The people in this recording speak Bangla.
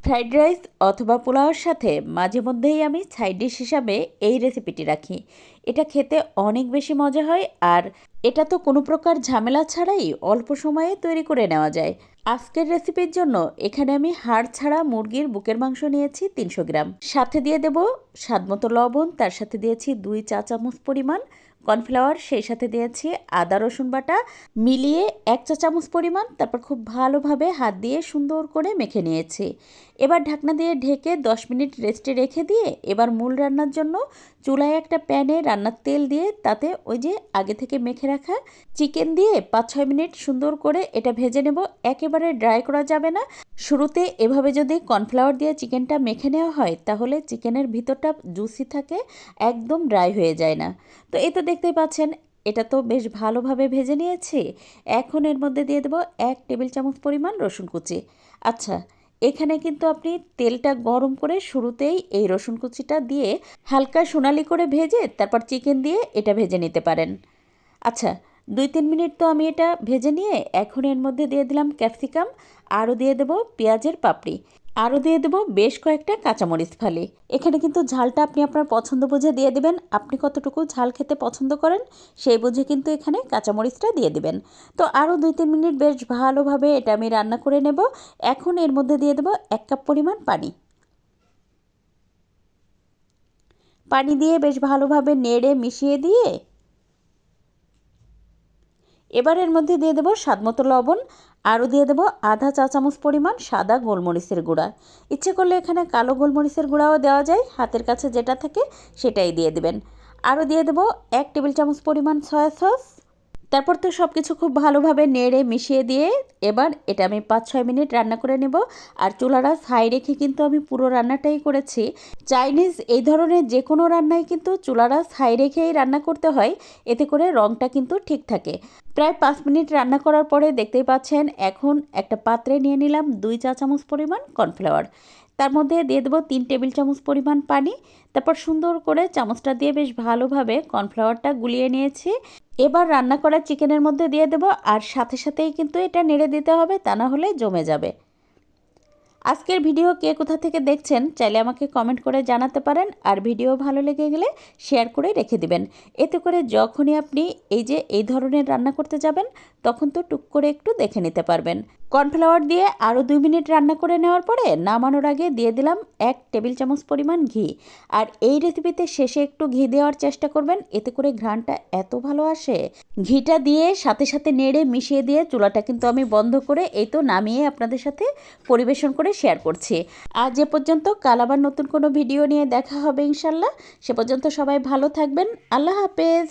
ফ্রাইড রাইস অথবা পোলাওর সাথে মাঝে মধ্যেই আমি সাইড ডিশ হিসাবে এই রেসিপিটি রাখি। এটা খেতে অনেক বেশি মজা হয়, আর এটা তো কোনো প্রকার ঝামেলা ছাড়াই অল্প সময়ে তৈরি করে নেওয়া যায়। আজকের রেসিপির জন্য এখানে আমি হাড় ছাড়া মুরগির বুকের মাংস নিয়েছি 300 গ্রাম। সাথে দিয়ে দেব স্বাদমতো লবণ, তার সাথে দিয়েছি 2 চা চামচ পরিমাণ কর্নফ্লাওয়ার, সেই সাথে দিয়েছি আদা রসুন বাটা, মিলিয়ে 1 চা চামচ পরিমাণ। তারপর খুব ভালোভাবে হাত দিয়ে সুন্দর করে মেখে নিয়েছি। এবার ঢাকনা দিয়ে ঢেকে 10 মিনিট রেস্টে রেখে দিয়ে এবার মূল রান্নার জন্য চুলায় একটা প্যানে রান্নার তেল দিয়ে তাতে ওই যে আগে থেকে মেখে রাখা চিকেন দিয়ে 5-6 মিনিট সুন্দর করে এটা ভেজে নেব। একেবারে ড্রাই করা যাবে না। শুরুতে এভাবে যদি কর্নফ্লাওয়ার দিয়ে চিকেনটা মেখে নেওয়া হয় তাহলে চিকেনের ভিতরটা জুসি থাকে, একদম ড্রাই হয়ে যায় না। তো এই তো দেখতেই পাচ্ছেন, এটা তো বেশ ভালোভাবে ভেজে নিয়েছি। এখন এর মধ্যে দিয়ে দেবো 1 টেবিল চামচ পরিমাণ রসুন কুচি। আচ্ছা, এখানে কিন্তু আপনি তেলটা গরম করে শুরুতেই এই রসুন কুচিটা দিয়ে হালকা সোনালি করে ভেজে তারপর চিকেন দিয়ে এটা ভেজে নিতে পারেন। আচ্ছা, 2-3 মিনিট তো আমি এটা ভেজে নিয়ে এখন এর মধ্যে দিয়ে দিলাম ক্যাপসিকাম, আরও দিয়ে দেবো পেঁয়াজের পাপড়ি, আরও দিয়ে দেবো বেশ কয়েকটা কাঁচামরিচ ফালি। এখানে কিন্তু ঝালটা আপনি আপনার পছন্দ বুঝে দিয়ে দেবেন। আপনি কতটুকু ঝাল খেতে পছন্দ করেন সেই বুঝে কিন্তু এখানে কাঁচামরিচটা দিয়ে দেবেন। তো আরও 2-3 মিনিট বেশ ভালোভাবে এটা আমি রান্না করে নেব। এখন এর মধ্যে দিয়ে দেবো 1 কাপ পরিমাণ পানি। পানি দিয়ে বেশ ভালোভাবে নেড়ে মিশিয়ে দিয়ে এবার এর মধ্যে দিয়ে দেবো স্বাদমতো লবণ, আরও দিয়ে দেবো আধা চা চামচ পরিমাণ সাদা গোলমরিচের গুঁড়া। ইচ্ছে করলে এখানে কালো গোলমরিচের গুঁড়াও দেওয়া যায়, হাতের কাছে যেটা থাকে সেটাই দিয়ে দেবেন। আরও দিয়ে দেবো 1 টেবিল চামচ পরিমাণ সয়া সস। তারপর তো সব কিছু খুব ভালোভাবে নেড়ে মিশিয়ে দিয়ে এবার এটা আমি 5-6 মিনিট রান্না করে নেব। আর চুলাটা হাই রেখে কিন্তু আমি পুরো রান্নাটাই করেছি। চাইনিজ এই ধরনের যে কোনো রান্নাই কিন্তু চুলাটা হাই রেখেই রান্না করতে হয়, এতে করে রঙটা কিন্তু ঠিক থাকে। প্রায় 5 মিনিট রান্না করার পরে দেখতেই পাচ্ছেন, এখন একটা পাত্রে নিয়ে নিলাম 2 চা চামচ পরিমাণ কর্নফ্লাওয়ার, তার মধ্যে দিয়ে দেবো 3 টেবিল চামচ পরিমাণ পানি। তারপর সুন্দর করে চামচটা দিয়ে বেশ ভালোভাবে কর্নফ্লাওয়ারটা গুলিয়ে নিয়েছি। এবার রান্না করা চিকেনের মধ্যে দিয়ে দেবো, আর সাথে সাথেই কিন্তু এটা নেড়ে দিতে হবে, তা না হলে জমে যাবে। আজকের ভিডিও কে কোথা থেকে দেখছেন চাইলে আমাকে কমেন্ট করে জানাতে পারেন, আর ভিডিও ভালো লেগে গেলে শেয়ার করে রেখে দিবেন। এতে করে যখনই আপনি এই ধরনের রান্না করতে যাবেন তখন তো টুক করে একটু দেখে নিতে পারবেন। কর্নফ্লাওয়ার দিয়ে আরও 2 মিনিট রান্না করে নেওয়ার পরে নামানোর আগে দিয়ে দিলাম 1 টেবিল চামচ পরিমাণ ঘি। আর এই রেসিপিতে শেষে একটু ঘি দেওয়ার চেষ্টা করবেন, এতে করে ঘ্রাণটা এত ভালো আসে। ঘিটা দিয়ে সাথে সাথে নেড়ে মিশিয়ে দিয়ে চুলাটা কিন্তু আমি বন্ধ করে এই তো নামিয়ে আপনাদের সাথে পরিবেশন করে শেয়ার করছি। আজ এ পর্যন্ত, কাল আবার নতুন কোনো ভিডিও নিয়ে দেখা হবে ইনশাল্লাহ। সে পর্যন্ত সবাই ভালো থাকবেন। আল্লাহ হাফেজ।